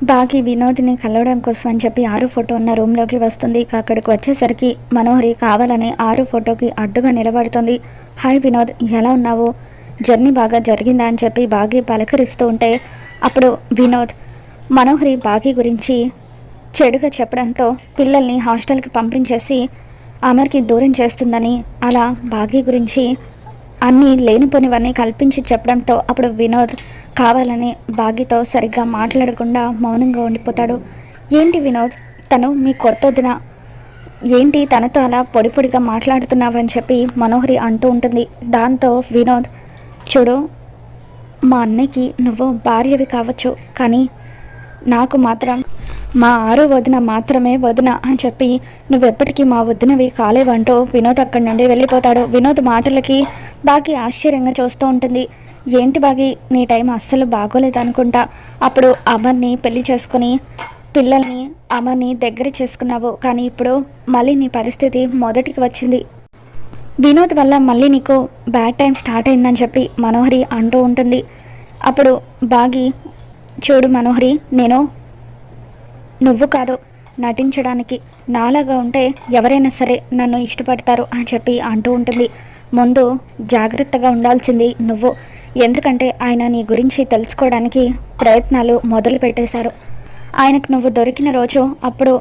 బాగి వినోద్ని కలవడం కోసం అని చెప్పి ఆరు ఫోటో ఉన్న రూమ్లోకి వస్తుంది. ఇక అక్కడికి వచ్చేసరికి మనోహరి కావాలని ఆరు ఫోటోకి అడ్డుగా నిలబడుతుంది. హాయ్ వినోద్, ఎలా ఉన్నావు? జర్నీ బాగా జరిగిందా అని చెప్పి బాగి పలకరిస్తూ ఉంటే అప్పుడు వినోద్ మనోహరి బాగి గురించి చెడుగా చెప్పడంతో పిల్లల్ని హాస్టల్కి పంపించేసి అమర్కి దూరం చేస్తుందని, అలా బాగి గురించి అన్నీ లేనిపోనివన్నీ కల్పించి చెప్పడంతో అప్పుడు వినోద్ కావాలని బాగితో సరిగ్గా మాట్లాడకుండా మౌనంగా ఉండిపోతాడు. ఏంటి వినోద్, తను మీ కొత్త వదిన, ఏంటి తనతో అలా పొడి పొడిగా మాట్లాడుతున్నావని చెప్పి మనోహరి అంటూ ఉంటుంది. దాంతో వినోద్, చూడు, మా అన్నయ్యకి నువ్వు భార్యవి కావచ్చు, కానీ నాకు మాత్రం మా ఆరో వదిన మాత్రమే వదిన అని చెప్పి నువ్వెప్పటికీ మా వదినవి కాలేవంటూ వినోద్ అక్కడి నుండి వెళ్ళిపోతాడు. వినోద్ మాటలకి బాగి ఆశ్చర్యంగా చూస్తూ ఉంటుంది. ఏంటి బాగి, నీ టైం అస్సలు బాగోలేదు అనుకుంటా. అప్పుడు అమర్ని పెళ్లి చేసుకుని పిల్లల్ని అమర్ని దగ్గర చేసుకున్నావు, కానీ ఇప్పుడు మళ్ళీ నీ పరిస్థితి మొదటికి వచ్చింది. వినోద్ వల్ల మళ్ళీ నీకు బ్యాడ్ టైం స్టార్ట్ అయిందని చెప్పి మనోహరి అంటూ ఉంటుంది. అప్పుడు బాగి, చూడు మనోహరి, నువ్వు కాదు నటించడానికి, నాలాగా ఉంటే ఎవరైనా సరే నన్ను ఇష్టపడతారు అని చెప్పి అంటూ ఉంటుంది. ముందు జాగ్రత్తగా ఉండాల్సింది నువ్వు, ఎందుకంటే ఆయన నీ గురించి తెలుసుకోవడానికి ప్రయత్నాలు మొదలు పెట్టేశారు. ఆయనకు నువ్వు దొరికిన రోజు అప్పుడు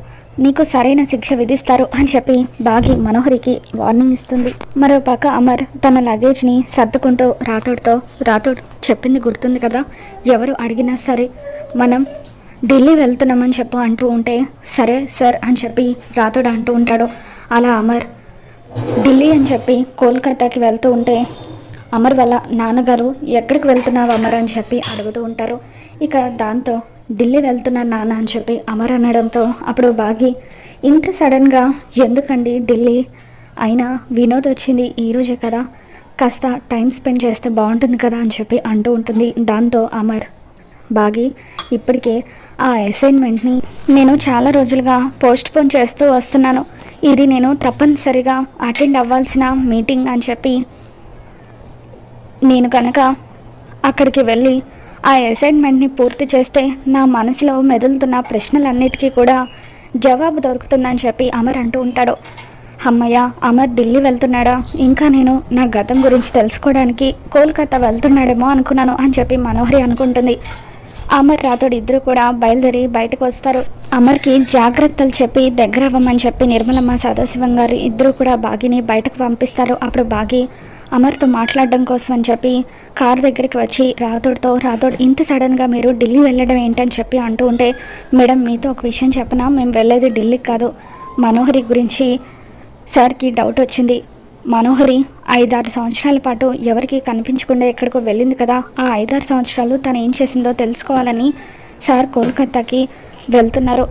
నీకు సరైన శిక్ష విధిస్తారు అని చెప్పి బాగి మనోహరికి వార్నింగ్ ఇస్తుంది. మరోపక్క అమర్ తన లగేజ్ని సర్దుకుంటూ రాథోడ్ చెప్పింది గుర్తుంది కదా, ఎవరు అడిగినా సరే మనం ఢిల్లీ వెళ్తున్నామని చెప్పు అంటూ ఉంటే సరే సార్ అని చెప్పి రాథోడ్ అంటూ ఉంటాడు. అలా అమర్ ఢిల్లీ అని చెప్పి కోల్కతాకి వెళ్తూ ఉంటే అమర్ వాళ్ళ నాన్నగారు ఎక్కడికి వెళ్తున్నావు అమర్ అని చెప్పి అడుగుతూ ఉంటారు. ఇక దాంతో ఢిల్లీ వెళ్తున్నా నాన్న అని చెప్పి అమర్ అనడంతో అప్పుడు బాగి, ఇంత సడన్గా ఎందుకండి ఢిల్లీ, అయినా వినోద్ వచ్చింది ఈరోజే కదా, కాస్త టైం స్పెండ్ చేస్తే బాగుంటుంది కదా అని చెప్పి అంటూ ఉంటుంది. దాంతో అమర్, బాగి, ఇప్పటికే ఆ అసైన్మెంట్ని నేను చాలా రోజులుగా పోస్ట్పోన్ చేస్తూ వస్తున్నాను, ఇది నేను తప్పనిసరిగా అటెండ్ అవ్వాల్సిన మీటింగ్ అని చెప్పి నేను కనుక అక్కడికి వెళ్ళి ఆ అసైన్మెంట్ని పూర్తి చేస్తే నా మనసులో మెదులుతున్న ప్రశ్నలన్నిటికీ కూడా జవాబు దొరుకుతుందని చెప్పి అమర్ అంటూ ఉంటాడు. అమ్మయ్య, అమర్ ఢిల్లీ వెళ్తున్నాడా, ఇంకా నేను నా గతం గురించి తెలుసుకోవడానికి కోల్కతా వెళ్తున్నాడేమో అనుకున్నాను అని చెప్పి మనోహరి అనుకుంటుంది. అమర్ రాథోడ్ ఇద్దరు కూడా బయలుదేరి బయటకు వస్తారు. అమర్కి జాగ్రత్తలు చెప్పి దగ్గర అవ్వమని చెప్పి నిర్మలమ్మ సదాశివం గారు ఇద్దరు కూడా బాగిని బయటకు పంపిస్తారు. అప్పుడు బాగి అమర్తో మాట్లాడడం కోసం అని చెప్పి కార్ దగ్గరికి వచ్చి రాథోడ్, ఇంత సడన్గా మీరు ఢిల్లీ వెళ్ళడం ఏంటని చెప్పి అంటూ ఉంటే, మేడం మీతో ఒక విషయం చెప్పనా, మేము వెళ్ళేది ఢిల్లీకి కాదు, మనోహరి గురించి సార్కి డౌట్ వచ్చింది. మనోహరి 5-6 సంవత్సరాల పాటు ఎవరికి కనిపించకుండా ఎక్కడికో వెళ్ళింది కదా, ఆ 5-6 సంవత్సరాలు తను ఏం చేసిందో తెలుసుకోవాలని సార్ కోల్కతాకి వెళ్తున్నారు,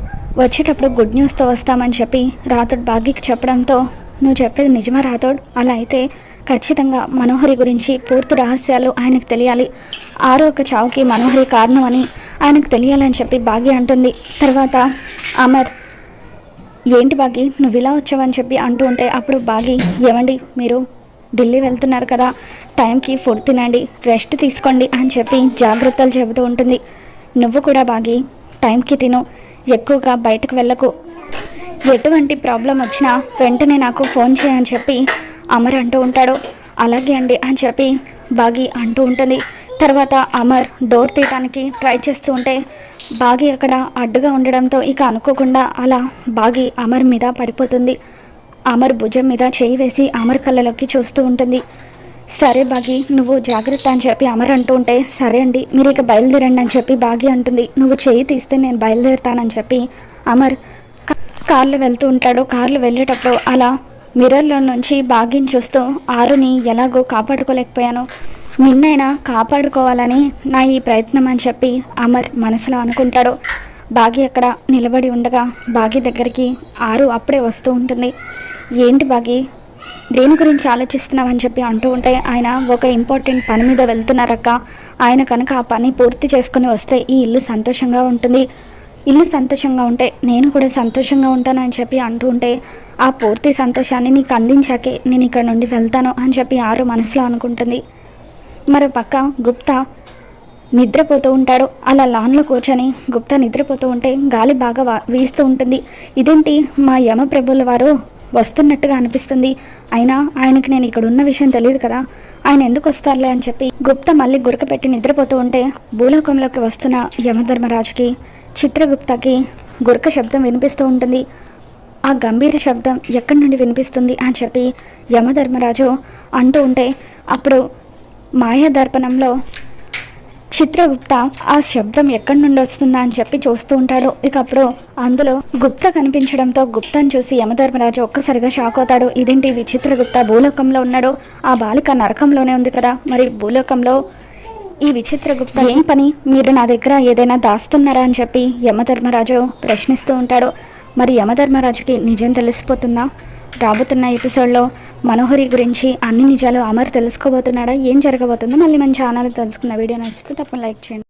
వచ్చేటప్పుడు గుడ్ న్యూస్తో వస్తామని చెప్పి రాథోడ్ బాగికి చెప్పడంతో, నువ్వు చెప్పేది నిజమా రాథోడ్? అలా అయితే ఖచ్చితంగా మనోహరి గురించి పూర్తి రహస్యాలు ఆయనకు తెలియాలి, ఆరో ఒక చావుకి మనోహరి కారణం అని ఆయనకు తెలియాలని చెప్పి బాగి అంటుంది. తర్వాత అమర్, ఏంటి బాగి నువ్వు ఇలా వచ్చావని చెప్పి అంటూ ఉంటే అప్పుడు బాగి, ఏమండి మీరు ఢిల్లీ వెళ్తున్నారు కదా, టైంకి ఫుడ్ తినండి, రెస్ట్ తీసుకోండి అని చెప్పి జాగ్రత్తలు చెబుతూ ఉంటుంది. నువ్వు కూడా బాగి టైంకి తిను, ఎక్కువగా బయటకు వెళ్ళకు, ఎటువంటి ప్రాబ్లం వచ్చినా వెంటనే నాకు ఫోన్ చేయని చెప్పి అమర్ అంటూ ఉంటాడు. అలాగే అండి అని చెప్పి బాగి అంటూ ఉంటుంది. తర్వాత అమర్ డోర్ తీయడానికి ట్రై చేస్తూ ఉంటే బాగి అక్కడ అడ్డుగా ఉండడంతో ఇక అనుకోకుండా అలా బాగి అమర్ మీద పడిపోతుంది. అమర్ భుజం మీద చేయి వేసి అమర్ కళ్ళలోకి చూస్తూ ఉంటుంది. సరే బాగి నువ్వు జాగ్రత్త అని చెప్పి అమర్ అంటూ ఉంటే, సరే అండి మీరు ఇక బయలుదేరండి అని చెప్పి బాగి అంటుంది. నువ్వు చేయి తీస్తే నేను బయలుదేరుతానని చెప్పి అమర్ కార్లో వెళ్తూ ఉంటాడు. కార్లో వెళ్ళేటప్పుడు అలా మిర్రర్లో నుంచి బాగిని చూస్తూ, ఆరుని ఎలాగో కాపాడుకోలేకపోయాను, నిన్నైనా కాపాడుకోవాలని నా ఈ ప్రయత్నం అని చెప్పి అమర్ మనసులో అనుకుంటాడు. బాగి అక్కడ నిలబడి ఉండగా బాగి దగ్గరికి ఆరు అప్పుడే వస్తూ ఉంటుంది. ఏంటి బాగి దేని గురించి ఆలోచిస్తున్నావు అని చెప్పి అంటూ ఉంటే, ఆయన ఒక ఇంపార్టెంట్ పని మీద వెళ్తున్నారక్క, ఆయన కనుక ఆ పని పూర్తి చేసుకుని వస్తే ఈ ఇల్లు సంతోషంగా ఉంటుంది, ఇల్లు సంతోషంగా ఉంటే నేను కూడా సంతోషంగా ఉంటానని చెప్పి అంటూ ఉంటే, ఆ పూర్తి సంతోషాన్ని నీకు అందించాకే నేను ఇక్కడ నుండి వెళ్తాను అని చెప్పి ఆరు మనసులో అనుకుంటుంది. మరో పక్క గుప్తా నిద్రపోతూ ఉంటాడు. అలా లాన్లో కూర్చొని గుప్తా నిద్రపోతూ ఉంటే గాలి బాగా వీస్తూ ఉంటుంది. ఇదేంటి మా యమప్రభుల వారు వస్తున్నట్టుగా అనిపిస్తుంది, అయినా ఆయనకి నేను ఇక్కడ ఉన్న విషయం తెలియదు కదా, ఆయన ఎందుకు వస్తారులే అని చెప్పి గుప్తా మళ్ళీ గురక పెట్టి నిద్రపోతూ ఉంటే భూలోకంలోకి వస్తున్న యమధర్మరాజుకి చిత్రగుప్తకి గురక శబ్దం వినిపిస్తూ ఉంటుంది. ఆ గంభీర శబ్దం ఎక్కడి నుండి వినిపిస్తుంది అని చెప్పి యమధర్మరాజు అంటూ ఉంటే అప్పుడు మాయాదర్పణంలో చిత్రగుప్త ఆ శబ్దం ఎక్కడి నుండి వస్తుందా అని చెప్పి చూస్తూ ఉంటాడు. ఇక అప్పుడు అందులో గుప్త కనిపించడంతో గుప్తను చూసి యమధర్మరాజు ఒక్కసారిగా షాక్ అవుతాడు. ఇదేంటి విచిత్రగుప్త భూలోకంలో ఉన్నాడు, ఆ బాలిక నరకంలోనే ఉంది కదా, మరి భూలోకంలో ఈ విచిత్రగుప్త ఏం పని, మీరు నా దగ్గర ఏదైనా దాస్తున్నారా అని చెప్పి యమధర్మరాజు ప్రశ్నిస్తూ ఉంటాడు. మరి యమధర్మరాజుకి నిజం తెలిసిపోతుందా? రాబోతున్న ఎపిసోడ్లో మనోహరి గురించి అన్ని నిజాలు అమర్ తెలుసుకోబోతున్నాడా, ఏం జరగబోతుందో మళ్ళీ మన ఛానల్ తెలుసుకున్న వీడియో నచ్చితే తప్పని లైక్ చేయండి.